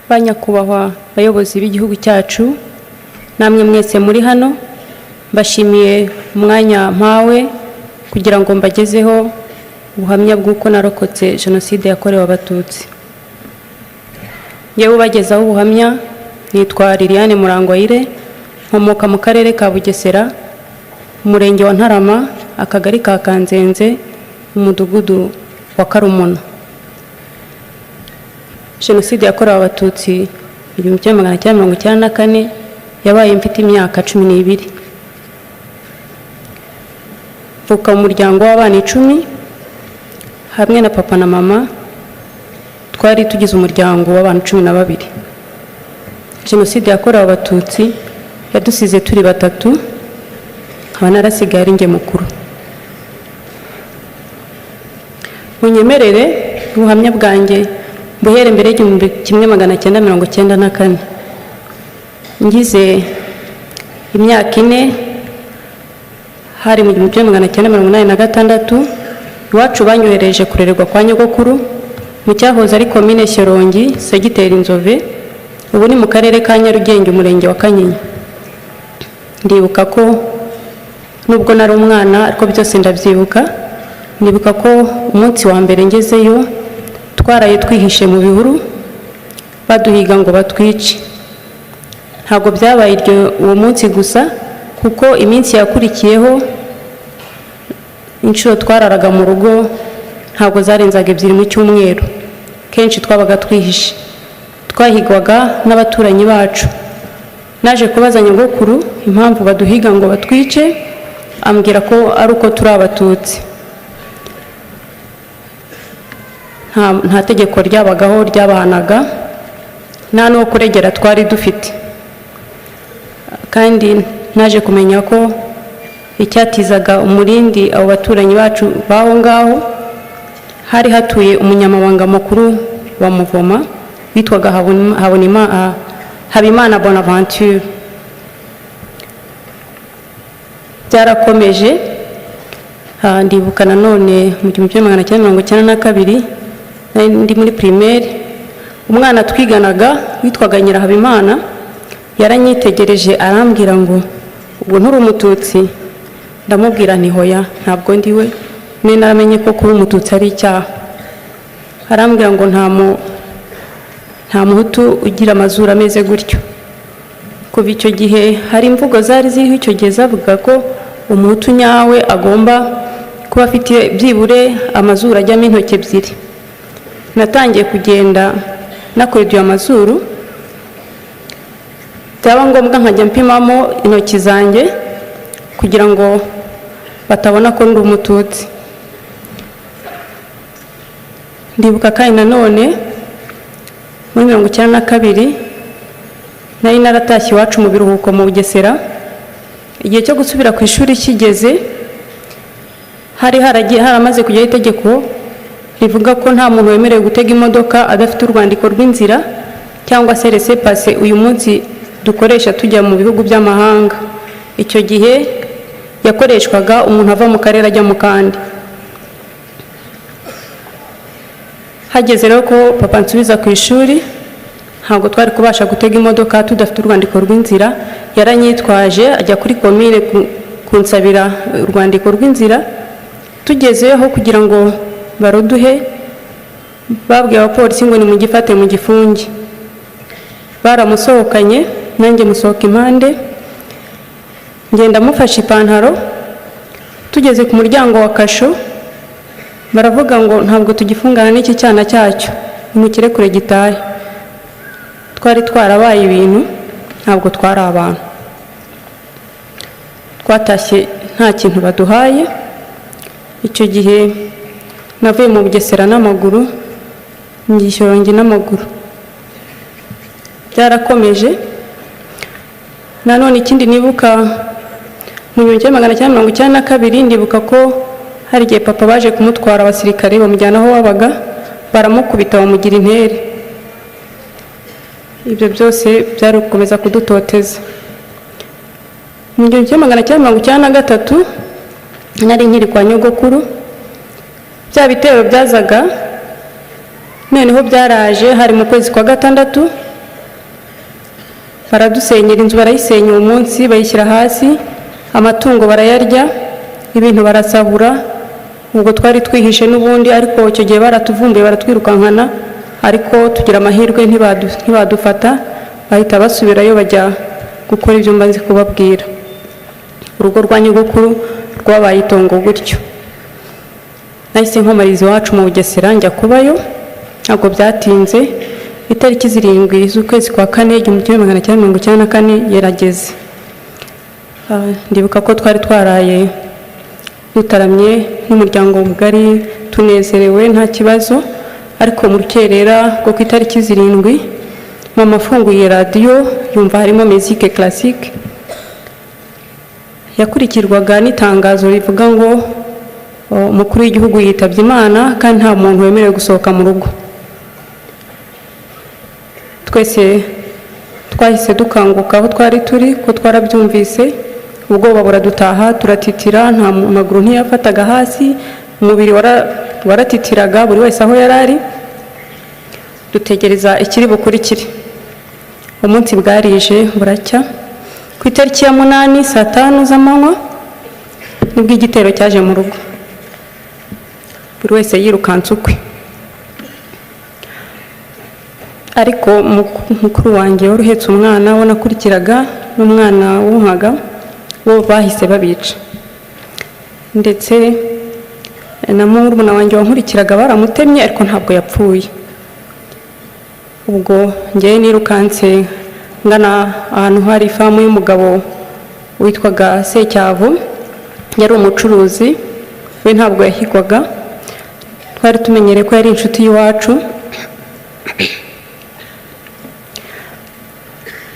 banyakubahwa bayobozi b'igihugu cyacu, namwe mwese muri hano, mbashimiye umwanya mpawe kugira ngo mbagezeho ubuhamya bw'uko narokotse Jenoside yakorewe Abatutsi. Yewe bagezaho ubuhamya, nitwa Liliane Murangwayire, nkomoka mu karere ka Bugesera, umurenge wa Ntarama, akagari ka Kanzenze, umudugudu wa Karumuna. Jenoside yakorewe Abatutsi 1994 yabaye mfite imyaka 12. Mvuka mu muryango w'abana 10 hamwe na papa na mama, twari tugize umuryango w'abana 12. Jenoside yakorewe Abatutsi yadusize turi batatu, nkaba narasigaye ari nge mukuru. Munyemerere ubuhamya bwanjye buhere mbere y'igihumbi 1994. Ngize imyaka 4, hari mu 1986, iwacu banyohereje kurererwa kwa nyogokuru mu cyahoze ari komine Shyorongi, segiteri Nzove, ubu ni mu karere ka Nyarugenge, umurenge wa Kanyinya. Ndibuka ko nubwo nari umwana ariko byose ndabyibuka. Ndibuka ko umunsi wa mbere ngezeyo twaraye twihishe mu bihuru baduhiga ngo batwice. Ntabwo byabaye uwo munsi gusa, kuko iminsi yakurikiyeho inshuro twararaga mu rugo ntabwo zarenzaga 2 mu cyumweru. Kenshi twabaga twihishe, twahigwaga n'abaturanyi bacu. Naje kubaza nyogokuru impamvu baduhiga ngo batwice, ambwira ko ari uko turi Abatutsi. Nta tegeko ryabagaho ryabahanaga, nta no kuregera twari dufite. Kandi naje kumenya ko icyatizaga umurindi abo baturanyi bacu baho ngaho, hari hatuye umunyamabanga mukuru wa Muvoma witwaga Habimana Bonaventure. Byarakomeje, ndibuka nanone mu 1992 ndi muri primaire, umwana twiganaga witwaga Nyirahabimana yaranyitegereje arambwira ngo ubwo nturi Umututsi. Ndamubwira nti hoya, ntabwo ndiwe, ne naramenye ko kuba Umututsi ari icyaha. Arambwira ngo nta muhutu ugira amazuru ameze gutyo. Kuva icyo gihe hari imvugo zari ziriho icyo gihe zavuga ko umuhutu nyawe agomba kuba afite byibure amazuru ajyamo intoki 2. Natangiye kugenda nakweduye amazuru, byaba ngombwa nkajya mpimamo intoki zanjye kugira ngo batabona ko ndi Umututsi. Ndibuka kandi nanone muri 1992 nari naratashye iwacu mu biruhuko mu Bugesera. Igihe cyo gusubira ku ishuri kigeze, hari haramaze kujyaho itegeko rivuga ko nta muntu wemerewe gutega imodoka adafite urwandiko rw'inzira cyangwa se laissez-passer uyu munsi dukoresha tujya mu bihugu by'amahanga. Icyo gihe yakoreshwaga umuntu ava mu karere ajya mu kandi. Hageze rero ko papa nsubiza ku ishuri, ntabwo twari kubasha gutega imodoka tudafite urwandiko rw'inzira. Yaranyitwaje ajya kuri komine kunsabira urwandiko rw'inzira. Tugezeho kugira ngo baruduhe, babwiye abapolisi ngo ni mu gifate mu gifungi. Baramusohokanye, nanjye musohoka impande, ngenda mufashe ipantaro. Tugeze ku muryango wa kasho, baravuga ngo ntabwo tugifungana n'iki cyana cyacyo, nimukire kure gitahe. Twari twarabaye ibintu, ntabwo twari abantu. Twatashye nta kintu baduhaye. Icyo gihe navuye mu Bugesera n'amaguru, Shyorongi n'amaguru. Byarakomeje. Nanone ikindi nibuka mu 1992 ndibuka ko hari igihe papa baje kumutwara abasirikare bamujyana aho wabaga, baramukubita bamugira intere. Ibyo byose byari gukomeza kudutoteza. Mu 1993 nari nkiri kwa nyogokuru, bya bitero byazaga noneho byaraje hari mu kwezi kwa gatandatu baradusenyera inzu, barayisenya uwo munsi bayishyira hasi, amatungo barayarya, ibintu barasahura. Ubwo twari twihishe n'ubundi, ariko icyo gihe baratuvumbuye baratwirukankana, ariko tugira amahirwe ntibadufata, bahita basubirayo bajya gukora ibyo mbanze kubabwira. Urugo rwa nyogokuru rwabaye itongo gutyo. Nahise nkomariza iwacu mu Bugesera njya kubayo, ntabwo byatinze, itariki 7 z'ukwezi kwa 4 1994 yarageze. Ndibuka ko twari twaraye dutaramye n'umuryango mugari tunezerewe nta kibazo, ariko mu rukerera rwo ku itariki 7 mama afunguye radiyo yumva harimo musique classique, yakurikirwaga n'itangazo rivuga ngo umukuru w'igihugu yitabye Imana kandi nta muntu wemerewe gusohoka mu rugo. Twese twahise dukanguka aho twari turi ko twarabyumvise, ubwoba buradutaha, turatitira, nta maguru ntiyafataga hasi, umubiri waratitiraga buri wese aho yari ari. Dutegereza ikiri bukurikire. Umunsi bwarije buracya, ku itariki ya 8 saa 5 z'amanywa nibwo igitero cyaje mu rugo, buri wese yirukanse ukwe. Ariko mukuru wanjye wari uhetse umwana we nakurikiraga n'umwana wunkaga, bo bahise babica, ndetse na murumuna wanjye wankurikiraga baramutemye ariko ntabwo yapfuye. Ubwo njye nirukanse ngana ahantu hari ifamu y'umugabo witwaga Secyavu, yari umucuruzi, we ntabwo yahigwaga, twari tumenyereye ko yari inshuti y'iwacu.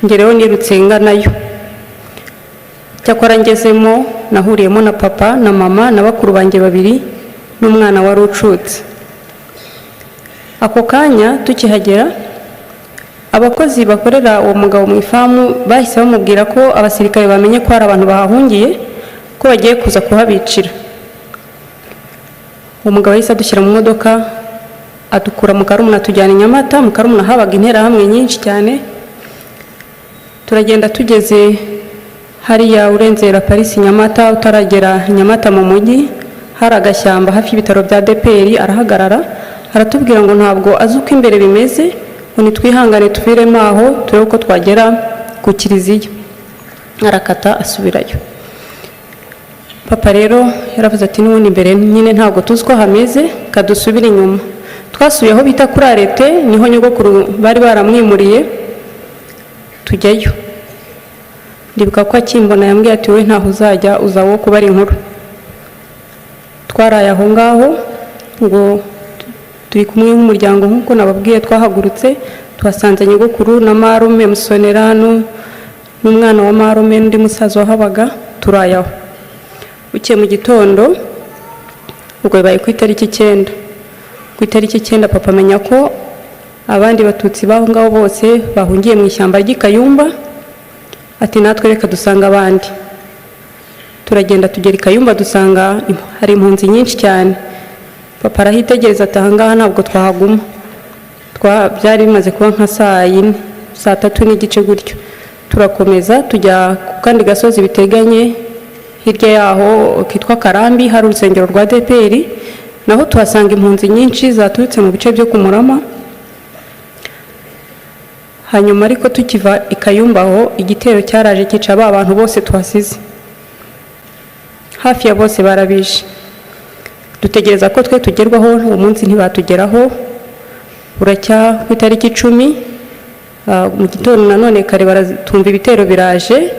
Ngereho nirutse nganayo, cyakora ngezemo nahuriyemo na papa na mama na bakuru banjye babiri n'umwana wari ucutse. Ako kanya tukihagera, abakozi bakorera uwo mugabo mu ifamu bahise bamubwira ko abasirikare bamenye ko hari abantu bahahungiye, ko bagiye kuza kuhabicira. Umugabo yahise adushyira mu modoka adukura mu Karumuna tujyana i Nyamata. Mu Karumuna habaga interahamwe nyinshi cyane, turagenda tugeze hariya urenze La Paris Nyamata, utaragera Nyamata mu mujyi hari agashyamba hafi y'ibitaro bya DPR. Arahagarara aratubwira ngo ntabwo azi uko imbere bimeze, ngo nitwihangane tuviremo aho turebe uko twagera ku kiliziya. Arakata asubirayo. Papa rero yaravuze ati n'ubundi imbere nyine ntabwo tuzi ko hameze, kadusubira inyuma. Twasubiye aho bita kuri Arete, niho nyogokuru bari baramwimuriye, tujyayo. Ndibuka ko akimbona yambwiye ati we ntaho uzajya, uza wo kuba ari inkuru. Twaraye aho ngaho, ngo turi kumwe nk'umuryango nk'uko nababwiye, twahagurutse twasanze nyogokuru na marume Musonerano n'umwana wa marume n'undi musaza wahabaga, turayaho. Ukiye mu gitondo, ubwo bibaye ku itariki 9. Ku itariki 9 papa amenya ko abandi batutsi baho ngaho bose bahungiye mu ishyamba ry'Ikayumba, ati natwe reka dusanga abandi. Turagenda tugera Ikayumba dusanga hari impunzi nyinshi cyane. Papa arahitegereza ati ahangaha ntabwo twahaguma. Byari bimaze kuba nka saa 4, saa 3 n'igice gutyo. Turakomeza tujya ku kandi gasozi biteganye, hirya yaho kitwa Karambi, hari urusengero rwa DPR, naho tuhasanga impunzi nyinshi zaturutse mu bice byo kumurama. Hanyuma ariko tukiva Ikayumba aho igitero cyaraje kica abantu bose tuhasize, hafi ya bose barabishe. Dutegereza ko twe tugerwaho, uwo munsi ntibatugeraho. Buracya ku itariki 10 mu gitondo nanone kare baratumva ibitero biraje,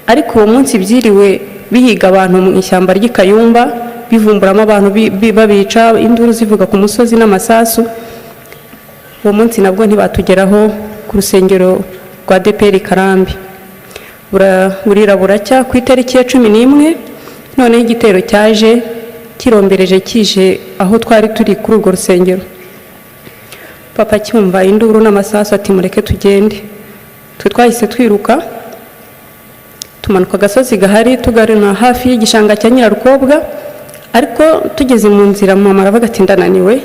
ariko uwo munsi byiriwe bihiga abantu mu ishyamba ry'Ikayumba, bivumburamo abantu babica, induru zivuga ku musozi n'amasasu. Uwo munsi nabwo ntibatugeraho ku rusengero rwa DPR Karambi. Burira buracya ku itariki ya 11, none igitero cyaje kirombereje kije aho twari turi kuri urwo rusengero. Papa cyumva induru n'amasasu ati mureke tugende. Twe twahise twiruka tumanuka gasozi gahari tugarina hafi y'igishanga cya Nyirarukobwa, ariko tugeze mu nzira mama aravuga ati ndananiwe,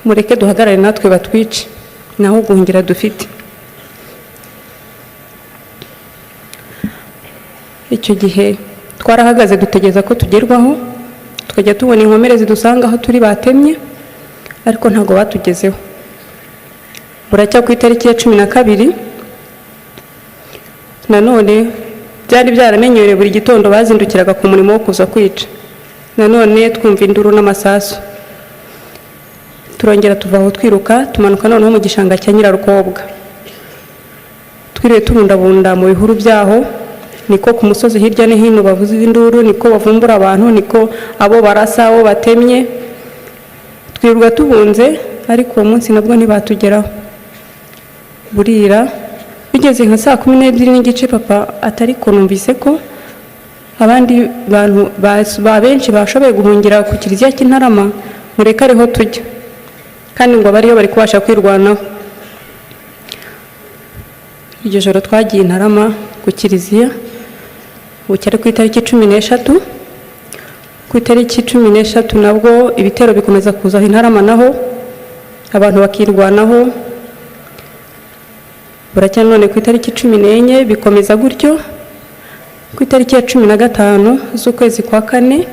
mureke duhagarare natwe batwice, naho guhungira dufite. icyo gihe twarahagaze dutegereza ko tugerwaho, tukajya tubona inkomere zidusanga aho turi batemye, ariko ntabwo batugezeho. Buracya ku itariki ya 12 nanone byari byaramenyerewe buri gitondo bazindukiraga ku murimo wo kuza kwica. Nanone twumva induru n'amasasu, turongera tuva aho twiruka tumanuka noneho mu gishanga cya Nyirarukobwa. Twiriwe turundabunda mu bihuru byaho, niko ku musozi hirya no hino bavuza induru, niko bavumbura abantu, niko abo barasa, abo batemye. Twirwa tubunze, ariko uwo munsi nabwo ntibatugeraho. Burira bigeze nka saa 12 n'igice, papa atari ko numvise ko abandi bantu benshi bashoboye guhungira ku kiliziya cy'Intarama, mureka ariho tujya, kandi ngo bariyo bari kubasha kwirwanaho. Iryo joro twagiye Intarama ku kiliziya, bucyari ku itariki 13. Ku itariki 13 nabwo ibitero bikomeza kuza Intarama, naho abantu bakirwanaho. Buracya none ku itariki 14 bikomeza gutyo. Ku itariki ya 15 z'ukwezi kwa 4,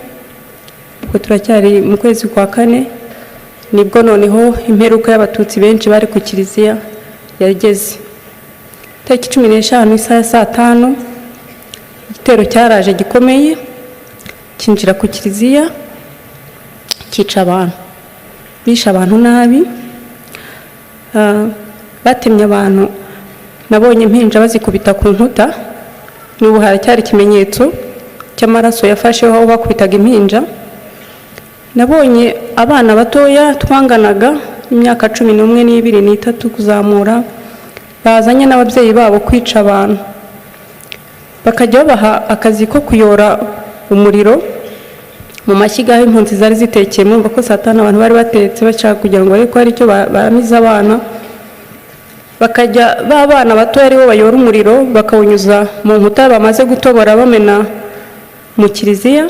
ubwo turacyari mu kwezi kwa 4, nibwo noneho imperuka y'abatutsi benshi bari ku kiliziya yageze. Tariki 15 isaha ya saa 5, igitero cyaraje gikomeye kinjira ku kiliziya, kica abantu, bisha abantu nabi. Batemye abantu, nabonye impinja bazikubita ku nkuta, n'ubu haracyari ikimenyetso cy'amaraso yafasheho aho bakubitaga impinja. Nabonye abana batoya twanganaga imyaka 11 n'ibiri n'itatu kuzamura, bazanye n'ababyeyi babo kwica abantu, bakajya babaha akazi ko kuyora umuriro mu mashyiga aho impunzi zari zitekeye. Mwumva ko saa 5 abantu bari batetse bashaka kugira ngo bareko ari cyo baramiza abana, bakajya babana batoya aribo bayora umuriro bakawunyuza mu nkuta bamaze gutobora bamena mu kiliziya,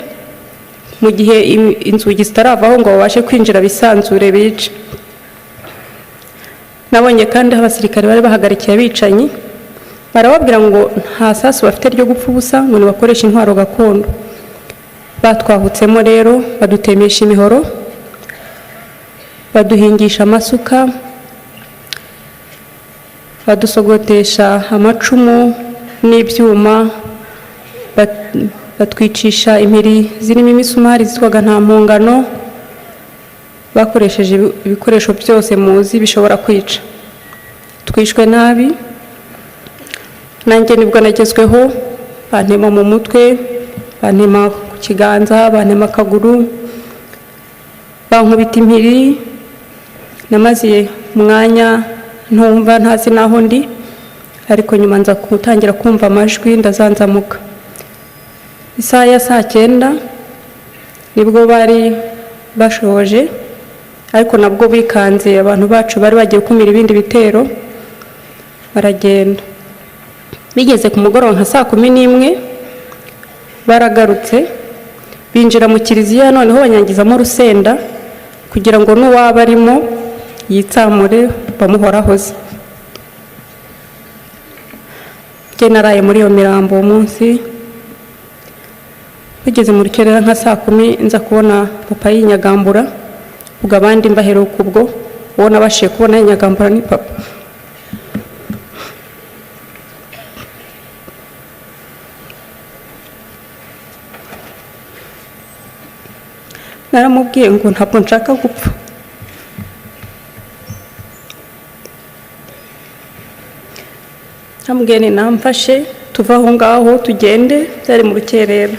mu gihe inzugi zitaravaho ngo babashe kwinjira bisanzure bice. Nabonye kandi abasirikare bari bahagarikiye abicanyi, barababwira ngo nta sasu bafite ryo gupfa ubusa, ngo bakoresha intwaro gakondo. Batwahutsemo rero, badutemesha imihoro, baduhingisha amasuka, badusogotesha amacumu n'ibyuma, batwicisha impiri zirimo imisumari zitwaga nta mpongano. Bakoresheje ibikoresho byose muzi bishobora kwica. Twishwe nabi. Nanjye nibwo nagezweho, bantema mu mutwe, bantema ku kiganza, bantema akaguru, bankubita impiri. Namaziye umwanya ntumva, ntazi naho ndi, ariko nyuma nza gutangira kumva amajwi, ndazanzamuka. Isaha ya saa 9 nibwo bari bashoje, ariko nabwo bikanze abantu bacu bari bagiye kumira ibindi bitero, baragenda. Bigeze ku mugoroba nka saa 11 baragarutse, binjira mu kiliziya, noneho banyangizamo rusenda kugira ngo n'uwaba arimo yitsamure bamuhorahoze. Jye naraye muri iyo mirambo uwo munsi. Bigeze mu rukerera nka saa 10 nza kubona papa yinyagambura, ubwo abandi mbaheruka ubwo, uwo nabashiye kubona yinyagambura ni papa. Naramubwiye ngo ntabwo nshaka gupfa. Namubwiye ni namfashe tuva aho ngaho tugende, byari mu rukerera.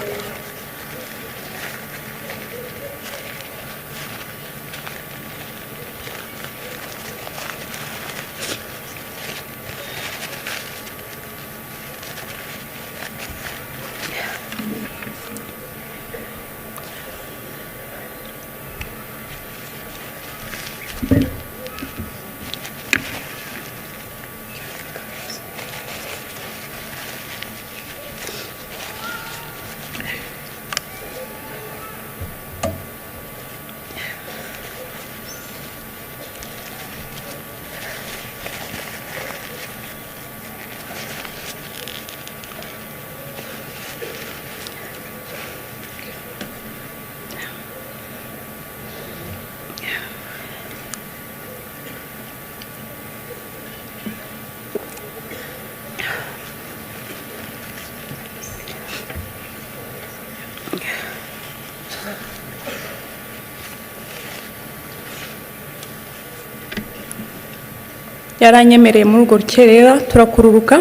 yaranyemereye muri urwo rukerera turakururuka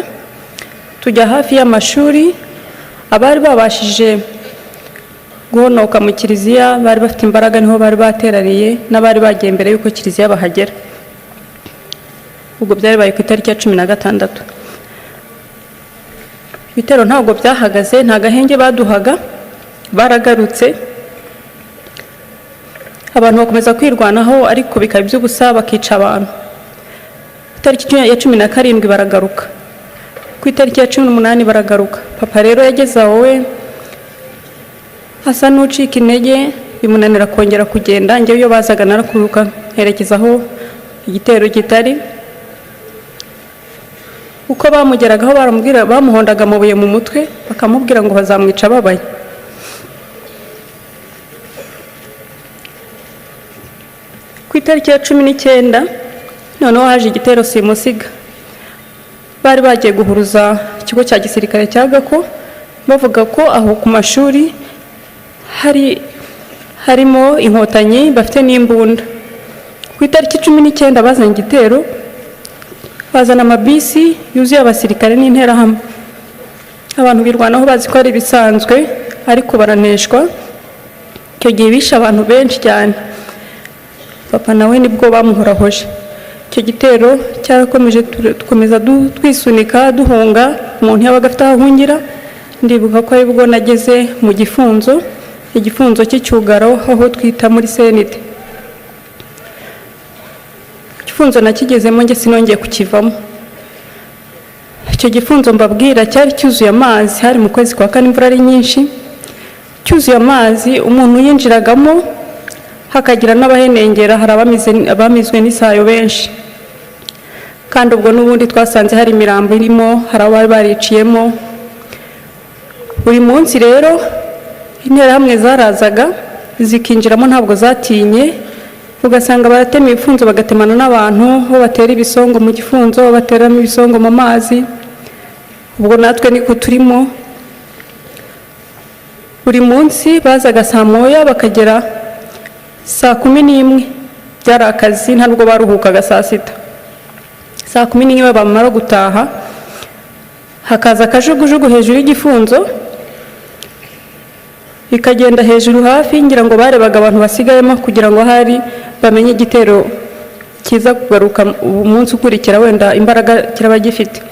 tujya hafi y'amashuri. Abari babashije guhonoka mu kiliziya bari bafite imbaraga niho bari baterariye, n'abari bagiye mbere y'uko kiliziya bahagera. Ubwo byari baye ku itariki ya 16. Ibitero ntabwo byahagaze, nta gahenge baduhaga, baragarutse abantu bakomeza kwirwanaho, ariko bikaba iby'ubusa bakica abantu. Itariki ya 17 baragaruka, ku itariki ya 18 baragaruka. Papa rero yageze aho we asa n'ucika intege, bimunanira kongera kugenda. Njyewe iyo bazaga narakuruka herekeza aho igitero kitari. Uko bamugeragaho baramubwira, bamuhondaga amabuye mu mutwe bakamubwira ngo bazamwica babaye. Ku itariki ya 19 noneho haje igitero simusiga. Bari bagiye guhuruza ikigo cya gisirikare cya Gako, bavuga ko aho ku mashuri harimo inkotanyi bafite n'imbunda. Ku itariki 19 bazanye igitero, bazana amabisi yuzuye abasirikare n'interahamwe. Abantu birwanaho bazi ko ari bisanzwe, ariko baraneshwa. Icyo gihe bishe abantu benshi cyane. Papa nawe nibwo bamuhorahoje. Icyo gitero cyarakomeje, dukomeza twisunika duhunga, umuntu yabaga afite aho ahungira. Ndibuka ko aribwo nageze mu gifunzo, igifunzo cy'icyugaro aho twita muri Senite. Igifunzo nakigezemo nge sinongeye kukivamo. Icyo gifunzo mbabwira cyari cyuzuye amazi, hari mu kwezi kwa kane imvura ari nyinshi, cyuzuye amazi. Umuntu yinjiragamo hakagira n'abahenengera, hari abamizwe n'isayo benshi. Kandi ubwo n'ubundi twasanze hari imirambo irimo, hari abari bariciyemo. Buri munsi rero interahamwe zarazaga zikinjiramo, ntabwo zatinye. Ugasanga baratema ibifunzo bagatemana n'abantu, aho batera ibisongo mu gifunzo, aho bateramo ibisongo mu mazi. Ubwo natwe niko turimo. Buri munsi bazaga saa moya bakagera saa 11. Byari akazi, ntabwo baruhukaga saa 6. Saa 11 bamara gutaha, hakaza akajugujugu hejuru y'igifunzo, ikagenda hejuru hafi. Ngira ngo barebaga abantu basigayemo kugira ngo hari bamenye igitero kiza kugaruka umunsi ukurikira, wenda imbaraga kiraba gifite.